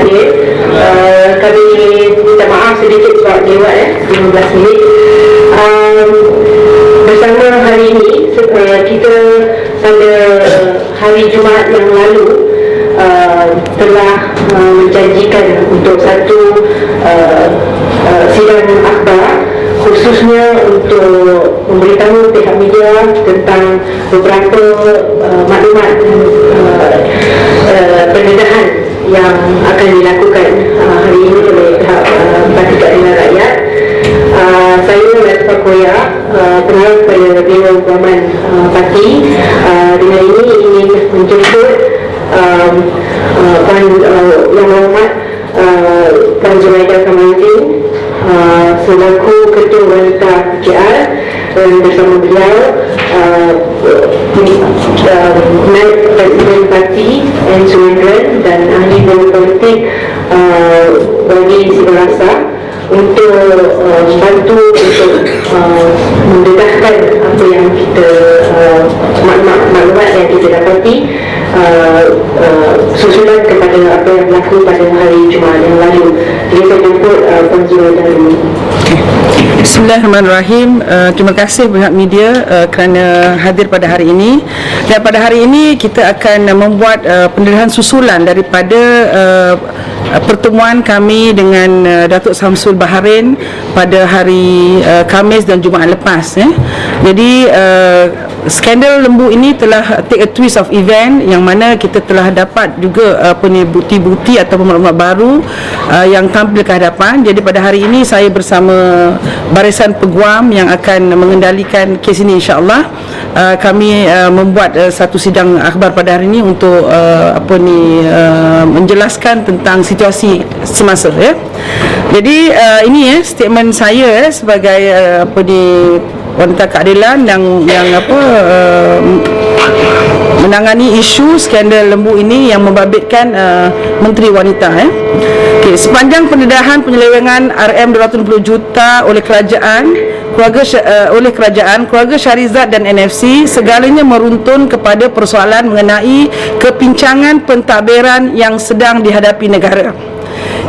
hadir. Kami minta maaf sedikit sebab lewat 15 minit. Bersama hari ini kita pada hari Jumaat yang lalu telah menjanjikan untuk satu sidang akhbar, khususnya untuk memberitahu pihak media tentang beberapa maklumat pendedahan yang akan dilakukan hari ini oleh pihak Parti Keadilan Rakyat. Saya Datuk Koya kenal kepada Dewan Guaman Parti. Dengan ini ingin menjemput Yang Berhormat Puan Zuraidah Kamaluddin selaku Ketua Wanita PKR, dan bersama beliau Naib Presiden Parti N. Surendran dan Ahli Bidang Politik bagi Sibarasa untuk membantu untuk mendedahkan apa yang kita maklumat yang kita dapati susulan kepada apa yang berlaku pada hari Jumaat yang lalu. Jadi saya jemput Puan Zuraidah dulu. Bismillahirrahmanirrahim. Terima kasih pihak media kerana hadir pada hari ini. Dan pada hari ini kita akan membuat pendedahan susulan daripada pertemuan kami dengan Datuk Samsul Baharin pada hari Khamis dan Jumaat lepas. Jadi skandal lembu ini telah take a twist of event, yang mana kita telah dapat juga bukti-bukti atau maklumat baru yang tampil ke hadapan. Jadi pada hari ini saya bersama barisan peguam yang akan mengendalikan kes ini, insya-Allah kami membuat satu sidang akhbar pada hari ini untuk menjelaskan tentang situasi semasa, ya. Jadi ini statement saya sebagai wanita keadilan yang menangani isu skandal lembu ini yang membabitkan Menteri Wanita. Okay, sepanjang pendedahan penyelewengan RM220 juta oleh kerajaan, keluarga Shahrizad dan NFC, segalanya meruntun kepada persoalan mengenai kepincangan pentadbiran yang sedang dihadapi negara.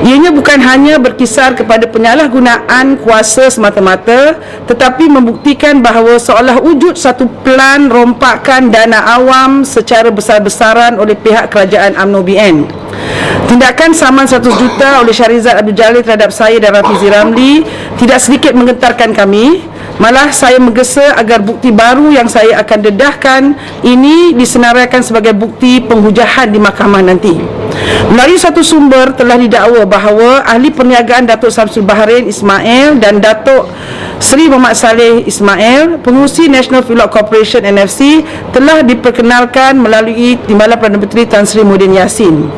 Ianya bukan hanya berkisar kepada penyalahgunaan kuasa semata-mata, tetapi membuktikan bahawa seolah wujud satu plan rompakan dana awam secara besar-besaran oleh pihak kerajaan UMNO BN. Tindakan saman 100 juta oleh Shahrizad Abdul Jalil terhadap saya dan Rafizi Ramli tidak sedikit menggentarkan kami. Malah saya menggesa agar bukti baru yang saya akan dedahkan ini disenaraikan sebagai bukti penghujahan di mahkamah nanti. Melalui satu sumber telah didakwa bahawa ahli perniagaan Datuk Samsul Baharin Ismail dan Datuk Seri Muhammad Saleh Ismail, pengurusi National Fuel Corporation NFC, telah diperkenalkan melalui Timbalan Perdana Menteri Tan Sri Muhyiddin Yassin.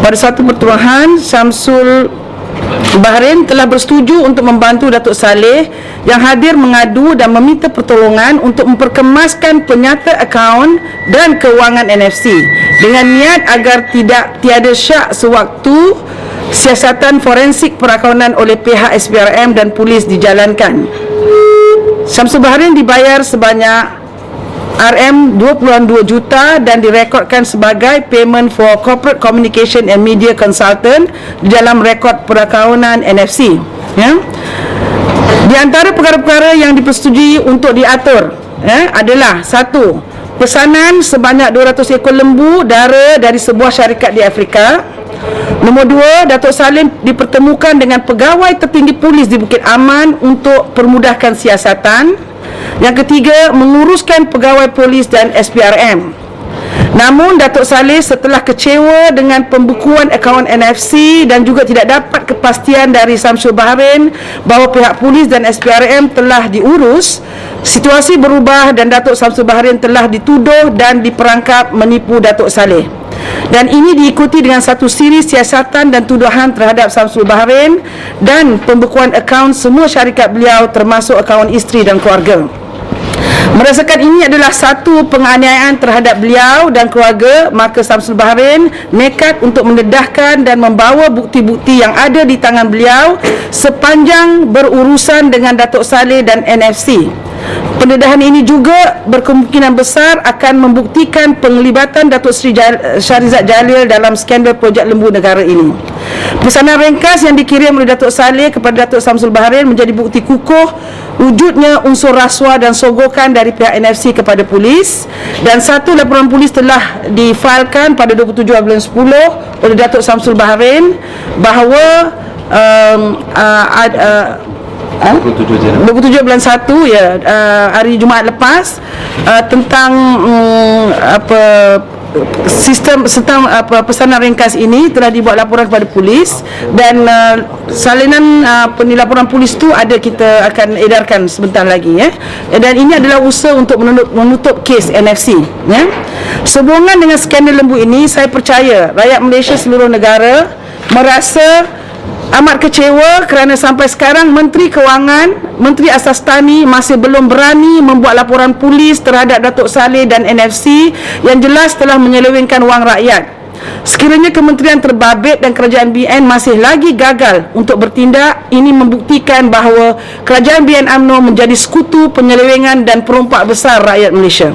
Pada satu pertuahan, Samsul Baharin telah bersetuju untuk membantu Datuk Saleh yang hadir mengadu dan meminta pertolongan untuk memperkemaskan penyata akaun dan kewangan NFC dengan niat agar tiada syak sewaktu siasatan forensik perakaunan oleh pihak SPRM dan polis dijalankan. Samsul Baharin dibayar sebanyak RM22 juta dan direkodkan sebagai payment for corporate communication and media consultant di dalam rekod perakaunan NFC, ya. Di antara perkara-perkara yang dipersetujui untuk diatur, adalah: 1. Pesanan sebanyak 200 ekor lembu dara dari sebuah syarikat di Afrika. Nombor 2, Datuk Salim dipertemukan dengan pegawai tertinggi polis di Bukit Aman untuk permudahkan siasatan. Yang ketiga, menguruskan pegawai polis dan SPRM. Namun Datuk Saleh setelah kecewa dengan pembekuan akaun NFC dan juga tidak dapat kepastian dari Samsul Baharin bahawa pihak polis dan SPRM telah diurus, situasi berubah dan Datuk Samsul Baharin telah dituduh dan diperangkap menipu Datuk Saleh. Dan ini diikuti dengan satu siri siasatan dan tuduhan terhadap Samsul Baharin dan pembekuan akaun semua syarikat beliau termasuk akaun isteri dan keluarga. Merasakan ini adalah satu penganiayaan terhadap beliau dan keluarga, maka Samsul Baharin nekat untuk mendedahkan dan membawa bukti-bukti yang ada di tangan beliau sepanjang berurusan dengan Datuk Saleh dan NFC. Pendedahan ini juga berkemungkinan besar akan membuktikan penglibatan Datuk Seri Shahrizad Jalil dalam skandal projek lembu negara ini. Pesanan ringkas yang dikirim oleh Datuk Saleh kepada Datuk Samsul Bahrain menjadi bukti kukuh wujudnya unsur rasuah dan sogokan dari pihak NFC kepada polis, dan satu laporan polis telah difailkan pada 27 bulan 10 oleh Datuk Samsul Bahrain bahawa 27 bulan 1 ya, hari Jumaat lepas, tentang sistem pesanan ringkas ini telah dibuat laporan kepada polis, dan salinan laporan polis tu kita akan edarkan sebentar lagi ya. Dan ini adalah usaha untuk menutup kes NFC ya. Sehubungan dengan skandal lembu ini, saya percaya rakyat Malaysia seluruh negara merasa amat kecewa kerana sampai sekarang Menteri Kewangan, Menteri Asas Tani masih belum berani membuat laporan polis terhadap Datuk Saleh dan NFC yang jelas telah menyelewengkan wang rakyat. Sekiranya kementerian terbabit dan kerajaan BN masih lagi gagal untuk bertindak, ini membuktikan bahawa kerajaan BN UMNO menjadi sekutu penyelewengan dan perompak besar rakyat Malaysia.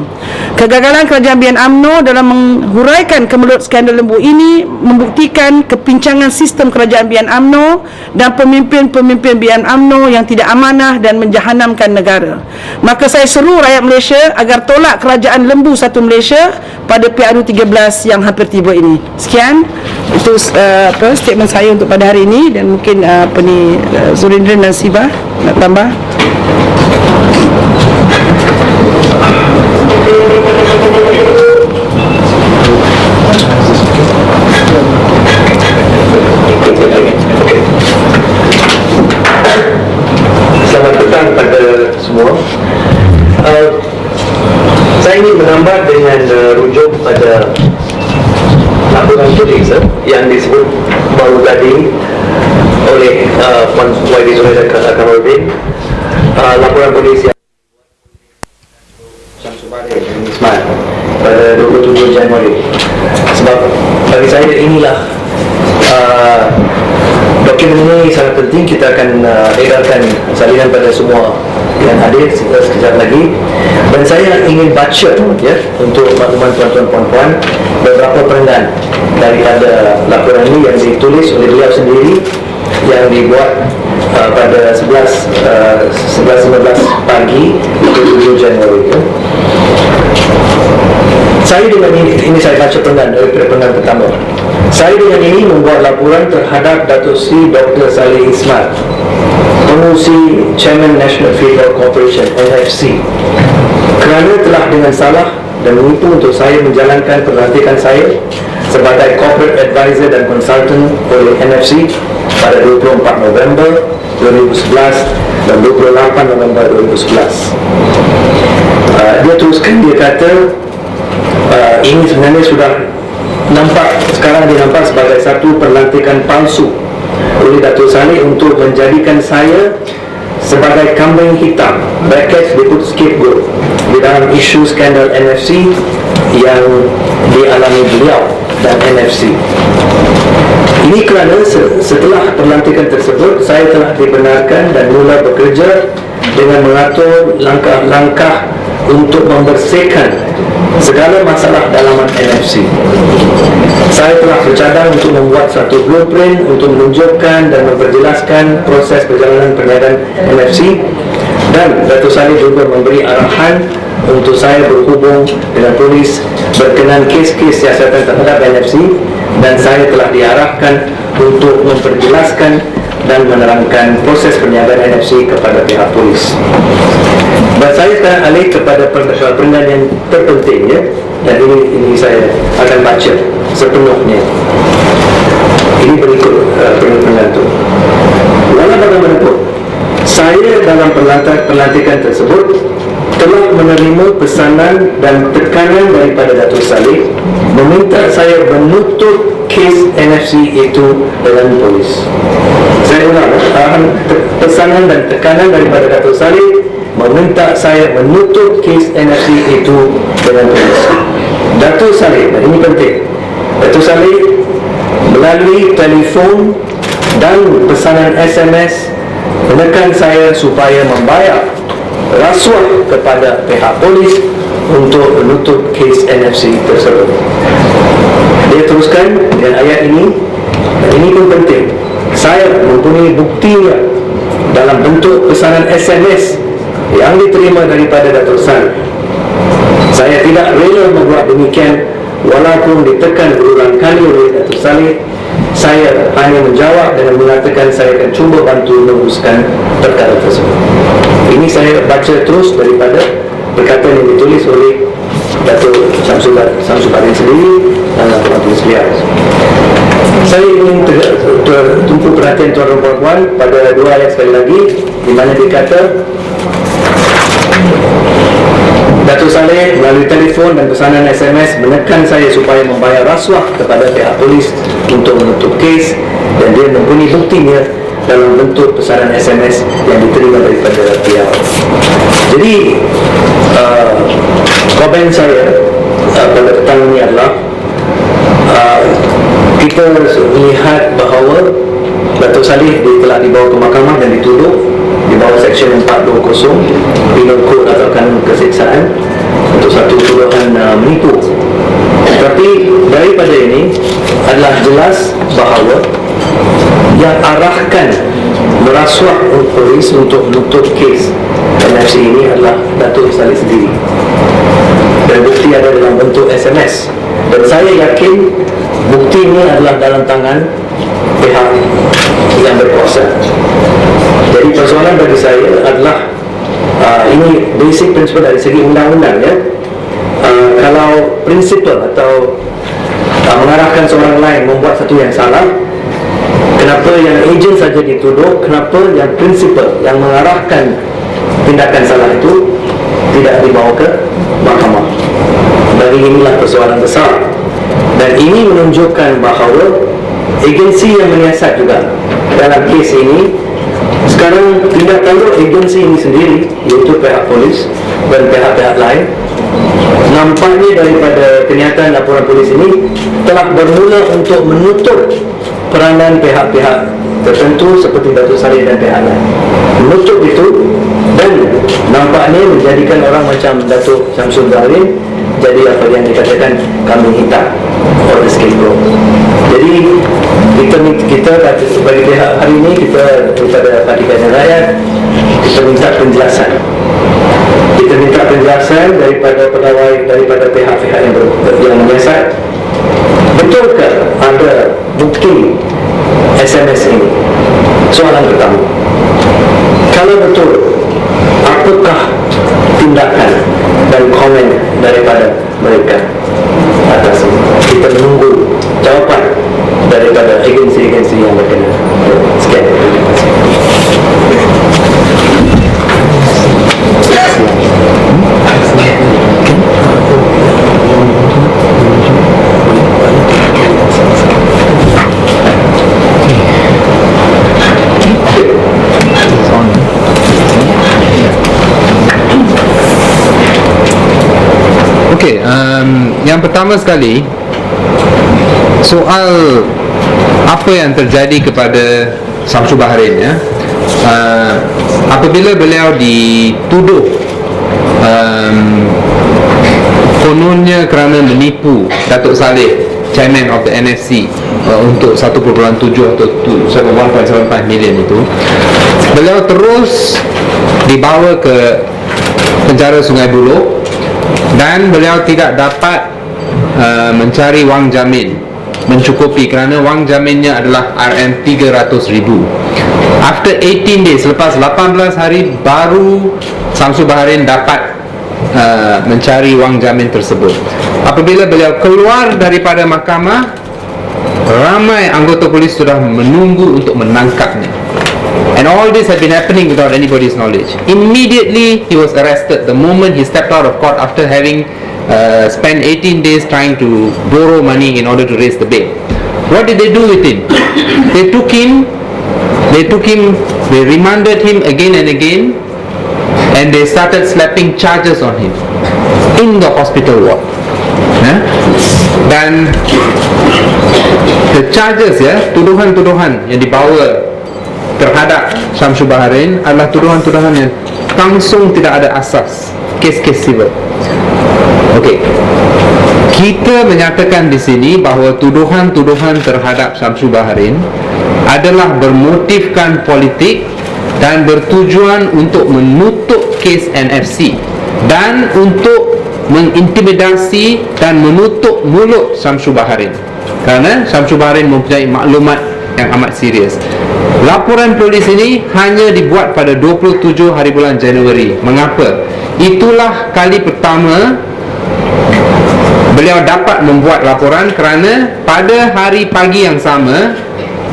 Kegagalan kerajaan BN UMNO dalam menghuraikan kemelut skandal lembu ini membuktikan kepincangan sistem kerajaan BN UMNO dan pemimpin-pemimpin BN UMNO yang tidak amanah dan menjahanamkan negara. Maka saya seru rakyat Malaysia agar tolak kerajaan lembu satu Malaysia pada PRU 13 yang hampir tiba ini. Sekian itu statement saya untuk pada hari ini, dan mungkin Zurindran dan Siva nak tambah. Selamat petang pada semua. Saya ingin menambah dengan rujuk pada laporan polis yang disebut baru tadi oleh Puan YB Zuraida Kamarudin, laporan polis yang Syamsul Bahrain dan Ismail pada 27 Januari. Sebab bagi saya inilah dokumen ini sangat penting. Kita akan edarkan salinan pada semua yang hadir sekejap lagi, dan saya ingin baca ya, untuk makluman tuan-tuan puan-puan, beberapa perengan daripada laporan ini yang ditulis oleh beliau sendiri, yang dibuat pada 11.15 pagi 7 Januari ya. Saya dengan ini saya baca perengan daripada perengan pertama. Saya dengan ini membuat laporan terhadap Datuk Seri Dr. Saleh Ismail, Pengurusi Chairman National Federal Corporation NFC, kerana telah dengan salah dan menipu untuk saya menjalankan pelantikan saya sebagai Corporate Advisor dan Consultant oleh NFC pada 24 November 2011 dan 28 November 2011. Dia teruskan, dia kata ini sebenarnya sudah nampak, sekarang dia nampak sebagai satu perlantikan palsu oleh Datuk Saleh untuk menjadikan saya sebagai kambing hitam, brackets dia put scapegoat, di dalam isu skandal NFC yang dialami beliau dan NFC. Ini kerana setelah perlantikan tersebut saya telah dibenarkan dan mula bekerja dengan mengatur langkah-langkah untuk membersihkan segala masalah dalaman NFC. Saya telah bercadang untuk membuat satu blueprint untuk menunjukkan dan memperjelaskan proses perjalanan perniagaan NFC, dan Datuk Saleh juga memberi arahan untuk saya berhubung dengan polis berkenaan kes-kes siasatan terhadap NFC, dan saya telah diarahkan untuk memperjelaskan dan menerangkan proses perniagaan NFC kepada pihak polis. Dan saya sekarang alih kepada perengan yang terpenting ya, dan ini saya akan baca sepenuhnya. Ini berikut perengan itu. Walau bagaimanapun, saya dalam pelantikan tersebut telah menerima pesanan dan tekanan daripada Datuk Saleh meminta saya menutup kes NFC itu dengan polis. Saya ulang, pesanan dan tekanan daripada Datuk Saleh meminta saya menutup kes NFC itu dengan polis. Datuk Saleh, dan ini penting, Datuk Saleh melalui telefon dan pesanan SMS menekan saya supaya membayar rasuah kepada pihak polis untuk menutup kes NFC tersebut. Dia teruskan dengan ayat ini, Ini pun penting. Saya mempunyai buktinya dalam bentuk pesanan SMS yang diterima daripada Datuk Saleh. Saya tidak rela membuat demikian walaupun ditekan berulang kali oleh Datuk Saleh. Saya hanya menjawab dengan mengatakan saya akan cuba bantu meneruskan perkara tersebut. Ini saya baca terus daripada perkataan yang ditulis oleh Datuk Syamsul Bahrin sendiri dalam tulis beliau. Saya ingin tumpu perhatian tuan dan puan-puan pada dua ayat sekali lagi, di mana dikata Datuk Saleh melalui telefon dan pesanan SMS menekan saya supaya membayar rasuah kepada pihak polis untuk menutup kes, dan dia mempunyai buktinya dalam bentuk pesanan SMS yang diterima daripada beliau. Jadi komen saya pada petang ini adalah kita melihat bahawa Datuk Saleh telah dibawa ke mahkamah dan dituduh di bawah Seksyen 420 Penal Code atau Kanun Keseksaan untuk satu tuduhan menipu. Tapi daripada ini adalah jelas bahawa yang arahkan merasuah polis untuk menutup kes NFC ini adalah Datuk Saleh sendiri, dan bukti ada dalam bentuk SMS, dan saya yakin bukti ini adalah dalam tangan pihak yang berkuasa. Jadi persoalan bagi saya adalah ini basic principle dari segi undang-undang, ya. Kalau prinsipal atau mengarahkan seorang lain membuat satu yang salah, kenapa yang ejen saja dituduh, kenapa yang prinsipal yang mengarahkan tindakan salah itu tidak dibawa ke mahkamah? Bagi inilah persoalan besar, dan ini menunjukkan bahawa agensi yang menyiasat juga dalam kes ini sekarang tindak tanduk agensi ini sendiri, iaitu pihak polis dan pihak-pihak lain. Nampaknya daripada kenyataan laporan polis ini telah bermula untuk menutup peranan pihak-pihak tertentu seperti Datuk Saleh dan pihak lain, menutup itu, dan nampaknya menjadikan orang macam Datuk Syamsul Bahrin jadi apa yang dikatakan kambing hitam or the scapegoat. Jadi kita bagi pihak hari ini, kita daripada Parti Keadilan Rakyat, kita minta penjelasan. Kita minta penjelasan daripada pegawai, daripada pihak-pihak yang menyiasat. Betulkah ada bukti SMS ini? Soalan pertama. Kalau betul, apakah tindakan dan komen daripada mereka atas ini? Kita menunggu jawapan daripada agensi-agensi yang berkenaan. Sekian. Terima kasih. Okey, yang pertama sekali, soal apa yang terjadi kepada Syamsul Bahrin, ya. Apabila beliau dituduh kononnya kerana menipu Datuk Saleh, Chairman of the NFC, untuk 1.7 atau 1.75 million itu, beliau terus dibawa ke penjara Sungai Buloh dan beliau tidak dapat mencari wang jamin mencukupi kerana wang jaminnya adalah RM300,000. After 18 days, selepas 18 hari baru Syamsul Bahrin dapat mencari wang jamin tersebut. Apabila beliau keluar daripada mahkamah, ramai anggota polis sudah menunggu untuk menangkapnya. And all this had been happening without anybody's knowledge. Immediately he was arrested the moment he stepped out of court after having spent 18 days trying to borrow money in order to raise the bail. What did they do with him? They took him, they remanded him again and again, and they started slapping charges on him in the hospital ward. Dan the charges, ya, tuduhan-tuduhan yang dibawa terhadap Syamsul Bahrin adalah tuduhan-tuduhan yang langsung tidak ada asas, kes-kes civil. Okey. Kita menyatakan di sini bahawa tuduhan-tuduhan terhadap Syamsul Baharin adalah bermotifkan politik dan bertujuan untuk menutup kes NFC dan untuk mengintimidasi dan menutup mulut Syamsul Baharin, kerana Syamsul Baharin mempunyai maklumat yang amat serius. Laporan polis ini hanya dibuat pada 27 hari bulan Januari. Mengapa? Itulah kali pertama beliau dapat membuat laporan, kerana pada hari pagi yang sama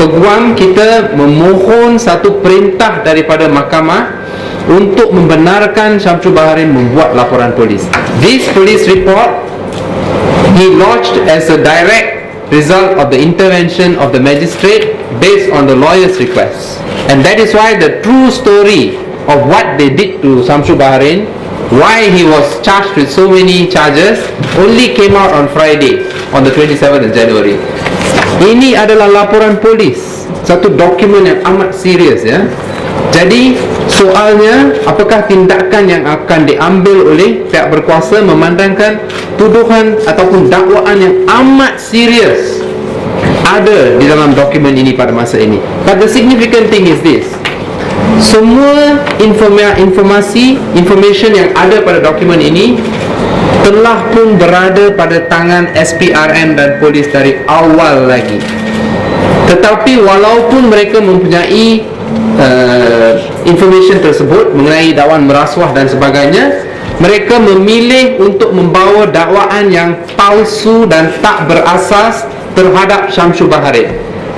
peguam kita memohon satu perintah daripada mahkamah untuk membenarkan Syamsul Baharin membuat laporan polis. This police report he lodged as a direct result of the intervention of the magistrate based on the lawyer's request, and that is why the true story of what they did to Syamsul Baharin, why he was charged with so many charges, only came out on Friday, on the 27th of January. Ini adalah laporan polis, satu dokumen yang amat serius, ya. Jadi soalnya, apakah tindakan yang akan diambil oleh pihak berkuasa memandangkan tuduhan ataupun dakwaan yang amat serius ada di dalam dokumen ini pada masa ini. But the significant thing is this: semua information yang ada pada dokumen ini telah pun berada pada tangan SPRM dan polis dari awal lagi. Tetapi walaupun mereka mempunyai information tersebut mengenai dakwaan merasuah dan sebagainya, mereka memilih untuk membawa dakwaan yang palsu dan tak berasas terhadap Syamsul Baharin,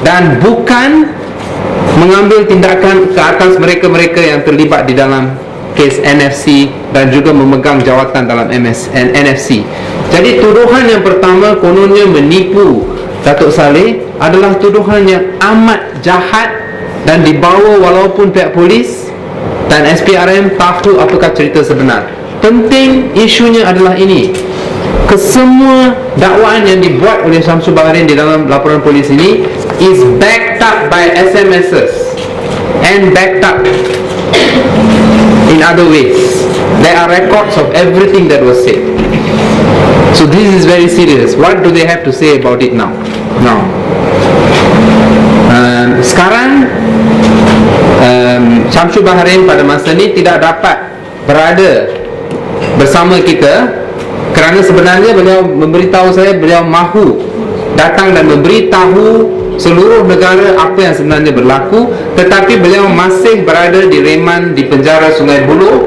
dan bukan mengambil tindakan ke atas mereka-mereka yang terlibat di dalam kes NFC dan juga memegang jawatan dalam NFC. Jadi tuduhan yang pertama, kononnya menipu Datuk Saleh, adalah tuduhan yang amat jahat dan dibawa walaupun pihak polis dan SPRM tahu apakah cerita sebenar. Penting isunya adalah ini: kesemua dakwaan yang dibuat oleh Syamsul Baharin di dalam laporan polis ini is backed up by SMSs and backed up in other ways. There are records of everything that was said. So this is very serious. What do they have to say about it now? Sekarang Syamsul Baharin pada masa ini tidak dapat berada bersama kita, kerana sebenarnya beliau memberitahu saya beliau mahu datang dan memberitahu seluruh negara apa yang sebenarnya berlaku, tetapi beliau masih berada di reman di penjara Sungai Buloh,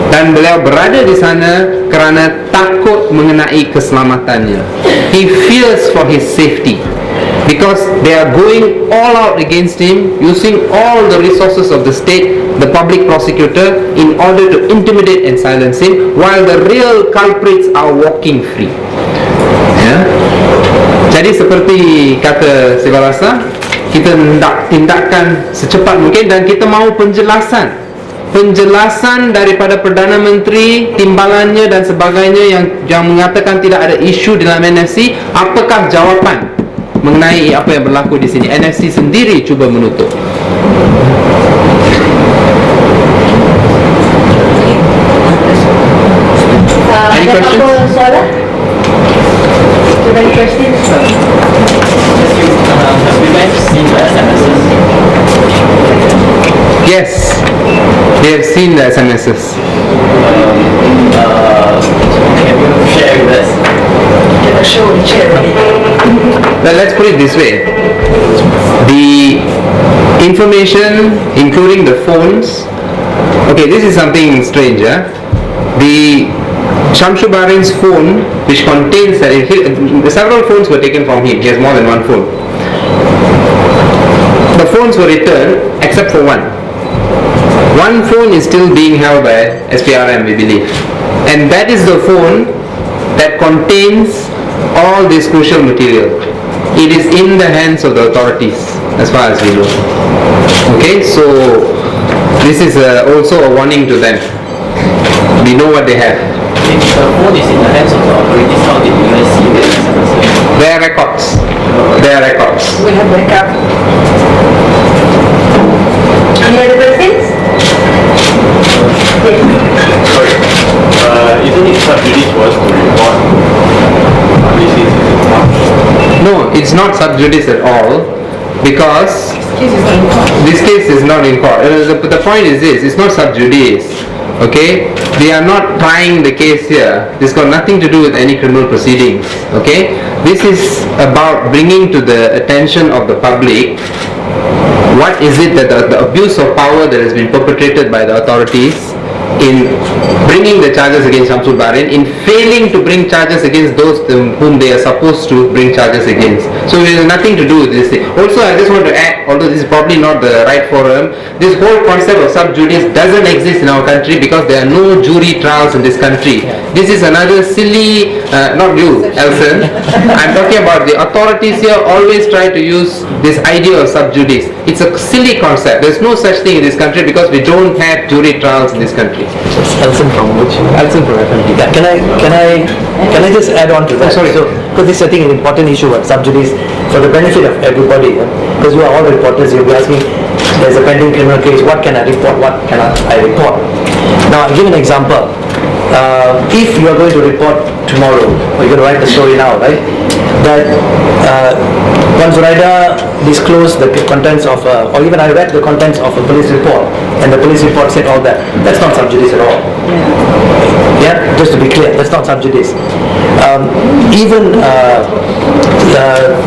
dan beliau berada di sana kerana takut mengenai keselamatannya. He fears for his safety because they are going all out against him, using all the resources of the state, the public prosecutor, in order to intimidate and silence him, while the real culprits are walking free. Jadi seperti kata Sivalasa, kita hendak tindakan secepat mungkin, dan kita mahu penjelasan daripada Perdana Menteri, timbalannya dan sebagainya yang mengatakan tidak ada isu dalam NFC. Apakah jawapan mengenai apa yang berlaku di sini? NFC sendiri cuba menutup. Any questions? Apa soalan? Any questions? Have you guys seen the SMSs? Yes, they have seen the SMSs. Can you share with us? Well, let's put it this way: the information, including the phones. Okay, this is something strange. The Syamsul Baharin's phone, which contains several phones were taken from him. He has more than one phone. The phones were returned except for one. One phone is still being held by SPRM, we believe, and that is the phone that contains all this crucial material. It is in the hands of the authorities, as far as we know. Okay, so this is also a warning to them. We know what they have. If the phone is in the hands of the authorities, how did you guys see the SMSs? Their records. Their records. We have backup. Any other questions? Sorry. Isn't it sub judice for us to report No, it's not sub judice at all, because this case is not in court. The point is this: it's not sub judice. Okay, they are not trying the case here. This got nothing to do with any criminal proceedings. Okay, this is about bringing to the attention of the public what is it that the abuse of power that has been perpetrated by the authorities in bringing the charges against Shamsul Bahrain, in failing to bring charges against those whom they are supposed to bring charges against. So it has nothing to do with this thing. Also, I just want to add, although this is probably not the right forum, this whole concept of sub judice doesn't exist in our country because there are no jury trials in this country. This is another silly, not you, Elson. I'm talking about the authorities here always try to use this idea of sub judice. It's a silly concept. There's no such thing in this country because we don't have jury trials in this country. Elson from which? Elson from FMD. Yeah, can I just add on to that? Sorry. So, because this is I think an important issue of sub judice for the benefit of everybody. Because you are all reporters, you'll be asking, there's a pending criminal case, what can I report, what cannot I report? Now, I'll give an example. If you are going to report tomorrow, or you're going to write the story now, right? That once Zuraida disclosed the contents of, or even I read the contents of a police report, and the police report said all that, that's not sub judice at all. Yeah, just to be clear, that's not sub judice. Even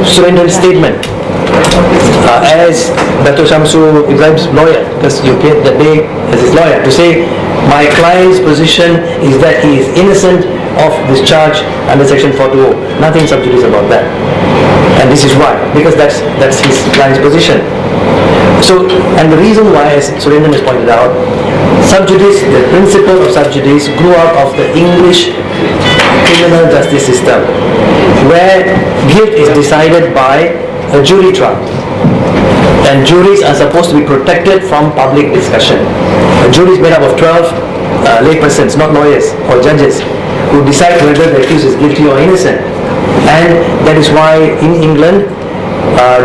Surendra's statement as Dato' Shamsul Ibrahim's lawyer, because you appeared that day as his lawyer, to say my client's position is that he is innocent of this charge under section 420. Nothing sub judice about that. And this is why, because that's his client's position. So, and the reason why, as Surendran has pointed out, sub judice, the principle of sub judice grew out of the English criminal justice system, where guilt is decided by a jury trial. And juries are supposed to be protected from public discussion. A jury is made up of 12 laypersons, not lawyers or judges, who decide whether the accused is guilty or innocent. And that is why in England,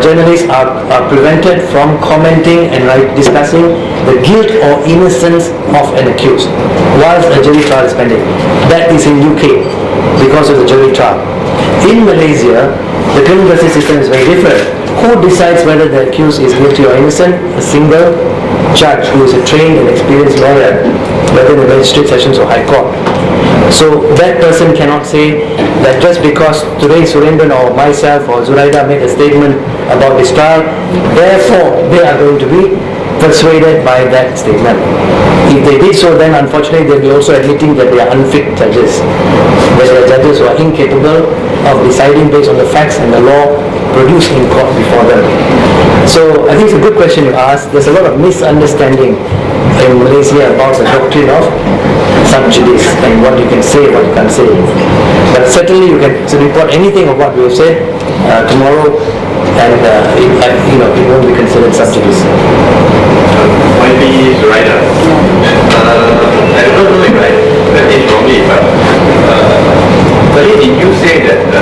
journalists are prevented from commenting and discussing the guilt or innocence of an accused whilst a jury trial is pending. That is in UK because of the jury trial. In Malaysia, the criminal justice system is very different. Who decides whether the accused is guilty or innocent? A single judge who is a trained and experienced lawyer, whether in the magistrate sessions or high court. So that person cannot say that just because today Surendran or myself or Zuraida made a statement about this trial, therefore they are going to be persuaded by that statement. If they did so, then unfortunately they'll be also admitting that they are unfit judges. That they are judges who are incapable of deciding based on the facts and the law produced in court before them. So I think it's a good question you asked. There's a lot of misunderstanding in Malaysia about the doctrine of sub judice and what you can say, what you can't say. But certainly you can report anything of what we have said tomorrow, and it won't be considered sub judice. Might be Zuraida. I don't know if I read it wrongly, but did you say that the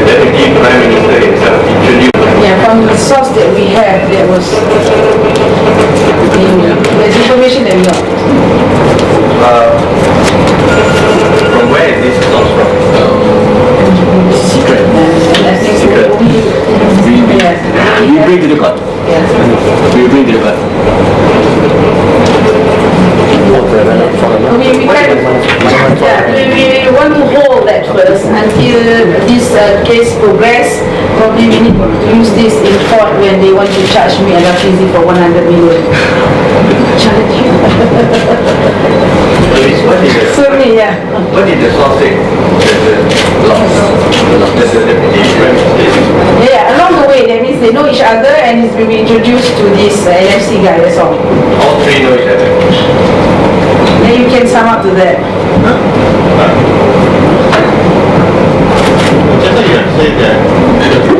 Deputy Prime Minister himself introduced? Yeah, from the source that we have, there was there's information that we got. From where is this source from? Secret. Secret. We bring to the court. We bring to the court. We want to hold that first until this case progress. Probably we need to use this in court when they want to charge me and Rafizi for 100 million. Charge you. Sorry, yeah. What did the source say? Yeah, along the way, that means they know each other and he's been introduced to this NFC guy, that's all. All three know each other. Then you can sum up to that.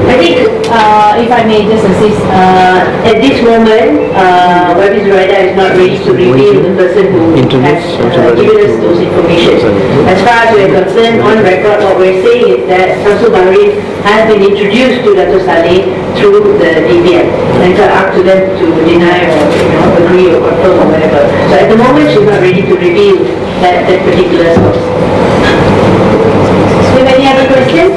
I think, if I may just assist, at this moment, Wabi Zuraida is not ready to reveal the person who has given us those information. As far as we're concerned, on record, what we're saying is that Shamsul Bahrain has been introduced to Dato' Saleh through the DPM. And it's up to them to deny or agree or confirm or whatever. So at the moment, she's not ready to reveal that particular source. Do you have any other questions?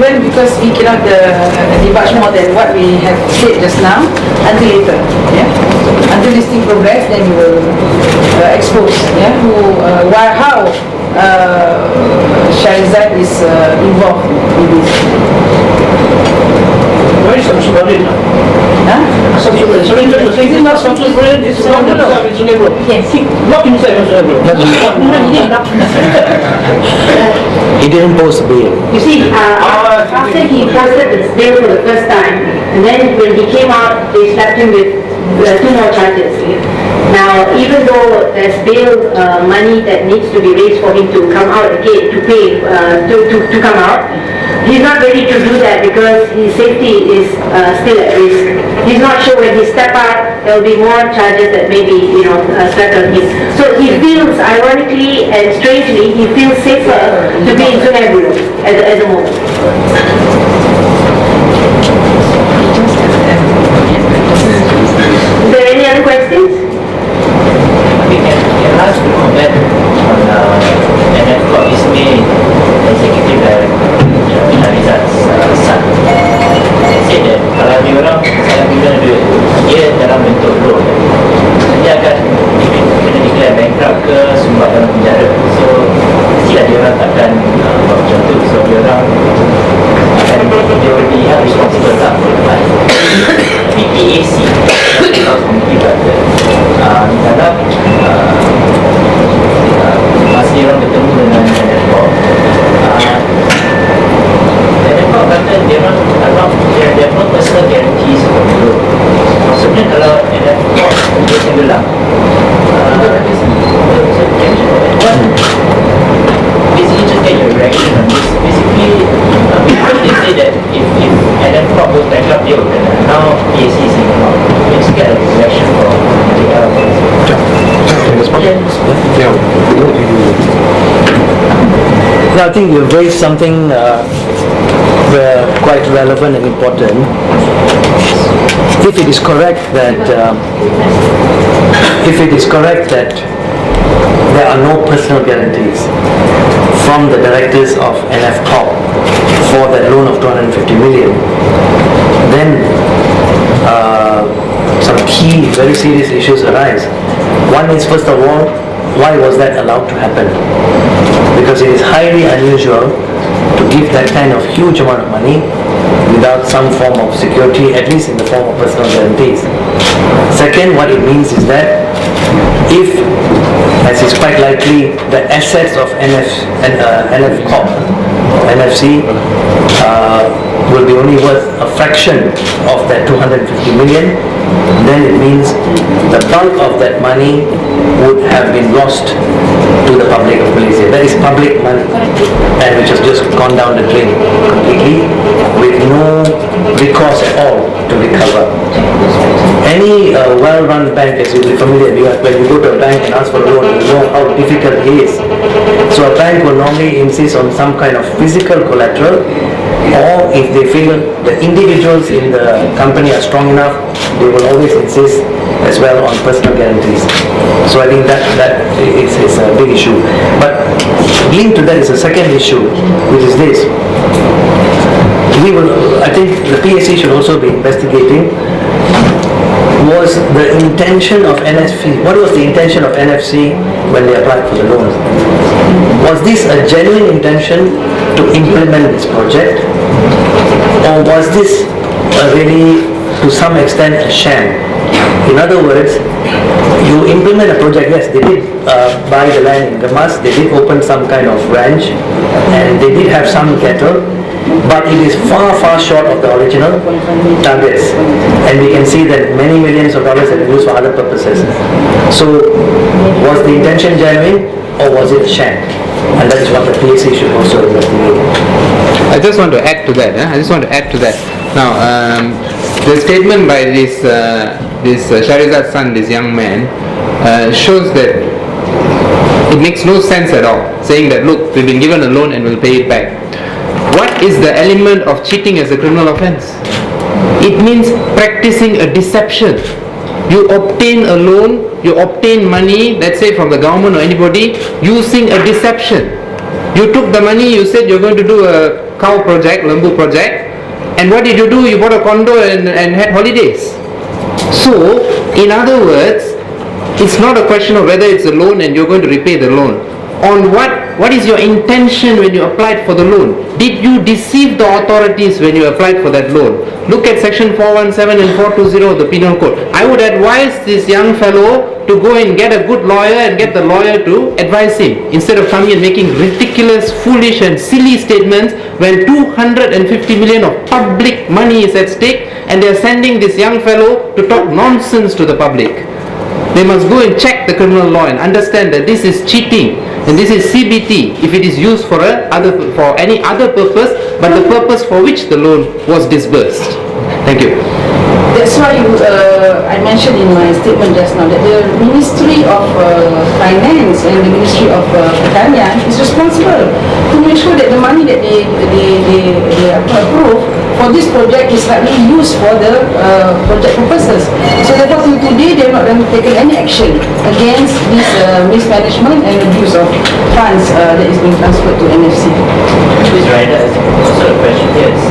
given because we cannot divulge more than what we have said just now until later. Yeah, until this thing progress, then we will expose. Yeah, how Shahrizad is involved in this. Where is Samsul Barin? Huh? Samsul Barin. So it's not Samsul Barin, it's not himself in Sungai Buloh. Yes. Not himself in Sungai Buloh. He didn't post the bail. You see, after he posted this bail for the first time, and then when he came out, they slapped him with 2 more charges. Now, even though there's bail money that needs to be raised for him to come out again, to pay, to come out, he's not ready to do that because his safety is still at risk. He's not sure when he step out, there will be more charges that maybe, slapped on him. So he feels, ironically and strangely, he feels safer to be in Sungai Buloh at the moment. Is there any other questions? We can ask to comment on NF Corp is made executive director Shahrizad's son. They said that kalau dia orang salah guna duit, dia dalam bentuk loan, dia akan kena declare bankrupt ke sumbang dalam penjara. So mestilah dia orang takkan buat macam tu. So dia orang akan dia will be held responsible lah for the money. Tapi PAC Community Partner dalam masa dia orang bertemu dengan NFCOP, NFCOP kata dia orang there are no personal guarantees for the loan. Maksudnya kalau NFCOP dia tenggelam, basically just get your reaction on this. Basically, because they say that if NFCOP goes bankrupt, they will kena. Now PAC is in the law. Let's get a reaction from the Now, I think you've raised something quite relevant and important. If it is correct that there are no personal guarantees from the directors of NF Corp for that loan of 250 million, then some key, very serious issues arise. One is, first of all, why was that allowed to happen? Because it is highly unusual to give that kind of huge amount of money without some form of security, at least in the form of personal guarantees. Second, what it means is that if, as is quite likely, the assets of NF Corp, NFC, will be only worth a fraction of that 250 million, then it means the bulk of that money would have been lost to the public of Malaysia. That is public money, and which has just gone down the drain completely with no recourse at all to recover. Any well-run bank, as you'll be familiar with, when you go to a bank and ask for a loan, you know how difficult it is. So a bank will normally insist on some kind of physical collateral, or if they feel the individuals in the company are strong enough, they will always insist as well on personal guarantees. So I think that is a big issue. But linked to that is a second issue, which is this. I think the PAC should also be investigating was the intention of NFC. What was the intention of NFC when they applied for the loans? Was this a genuine intention to implement this project, or was this really to some extent a sham? In other words, you implement a project. Yes, they did buy the land in Gamas, they did open some kind of ranch, and they did have some cattle, but it is far short of the original targets, and we can see that many millions of dollars have been used for other purposes. So was the intention genuine, or was it a sham? And that is what the PAC should also investigate. I just want to add to that. Now, the statement by this Shahrizad's son, this young man, shows that it makes no sense at all, saying that, look, we've been given a loan and we'll pay it back. What is the element of cheating as a criminal offence? It means practicing a deception. You obtain a loan, you obtain money, let's say from the government or anybody, using a deception. You took the money, you said you're going to do a cow project, Lembu project, and what did you do? You bought a condo and had holidays. So, in other words, it's not a question of whether it's a loan and you're going to repay the loan. On what is your intention when you applied for the loan? Did you deceive the authorities when you applied for that loan? Look at section 417 and 420 of the penal code. I would advise this young fellow to go and get a good lawyer and get the lawyer to advise him, instead of coming and making ridiculous, foolish and silly statements when 250 million of public money is at stake and they are sending this young fellow to talk nonsense to the public. They must go and check the criminal law and understand that this is cheating and this is CBT if it is used for any other purpose but the purpose for which the loan was disbursed. Thank you. That's why I mentioned in my statement just now that the Ministry of Finance and the Ministry of Pertanian is responsible to make sure that the money that they approve for this project is rightly used for the project purposes. So therefore till today they have not taken any action against this mismanagement and abuse of funds that is being transferred to NFC. Ms. Ryder, also the question here is,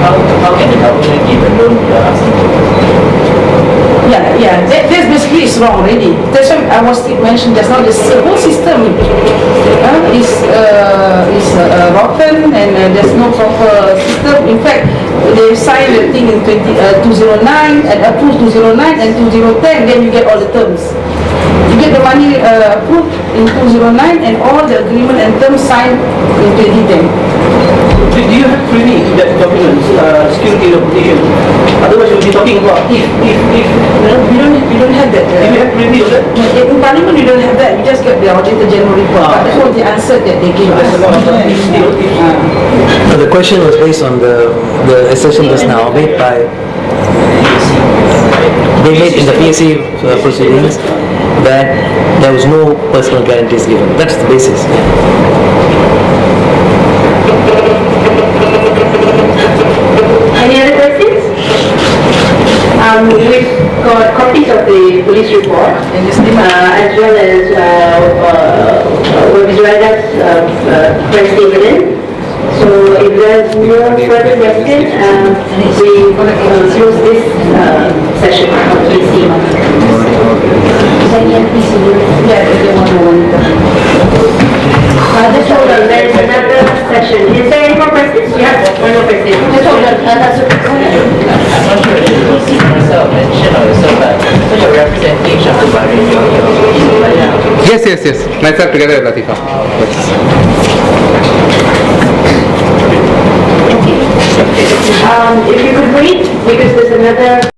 how can the government give a loan without asking for That's basically is wrong already. That's why I was mentioned just now. The whole system is rotten and there's no proper system. In fact, they signed the thing in 2009 and approved 2009 and 2010. Then you get all the terms. You get the money approved in 2009 and all the agreement and terms signed in 2010. Do you have privy to that document, security documentation? Otherwise you'll be talking about if. We don't have that. Do you have privy of that? In Parliament, we don't have that. We just get the Auditor General report. But that was the answer that they gave us. There's a lot of The question was based on the assertion just now made by they made in the PSC proceedings that there was no personal guarantees given. That's the basis. Any other questions? We've got copies of the police report as well as Ms. Ryder's press statement. So if there's no further questions, we close this session of PC. Just hold on, there is another session. Is there any more questions? Yeah, one more question. Just hold on. I'm not sure if you will see myself mention or yourself, but so you're representing Shaful Bahri, Yes. Myself together with Latifa. If you could wait, because there's another